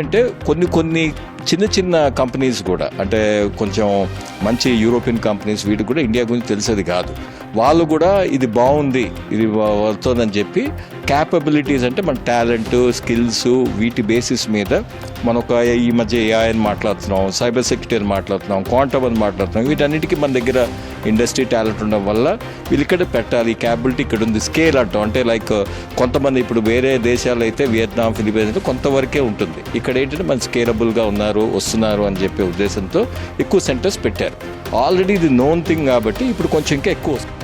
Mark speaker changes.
Speaker 1: ఏంటంటే కొన్ని చిన్న చిన్న కంపెనీస్ కూడా, అంటే కొంచెం మంచి యూరోపియన్ కంపెనీస్, వీటికి కూడా ఇండియా గురించి తెలిసేది కాదు. వాళ్ళు కూడా ఇది బాగుంది, ఇది వస్తుందని చెప్పి క్యాపబిలిటీస్, అంటే మన టాలెంట్, స్కిల్స్, వీటి బేసిస్ మీద మన ఈ మధ్య ఏఐ అని మాట్లాడుతున్నాం, సైబర్ సెక్యూరిటీ అని మాట్లాడుతున్నాం, క్వాంటమ్ అని మాట్లాడుతున్నాం. వీటన్నిటికీ మన దగ్గర ఇండస్ట్రీ టాలెంట్ ఉండడం వల్ల వీళ్ళు ఇక్కడ పెట్టాలి, ఈ క్యాపబిలిటీ ఇక్కడ ఉంది. స్కేల్ అంటాం, అంటే లైక్ కొంతమంది ఇప్పుడు వేరే దేశాలు అయితే వియత్నాం, ఫిలిపైన్స్ అయితే కొంతవరకే ఉంటుంది. ఇక్కడ ఏంటంటే మన స్కేలబుల్గా వస్తున్నారు అని చెప్పే ఉద్దేశంతో ఎక్కువ సెంటర్స్ పెట్టారు. ఆల్రెడీ ఇది నోన్ థింగ్ కాబట్టి ఇప్పుడు కొంచెం ఇంకా ఎక్కువ వస్తుంది.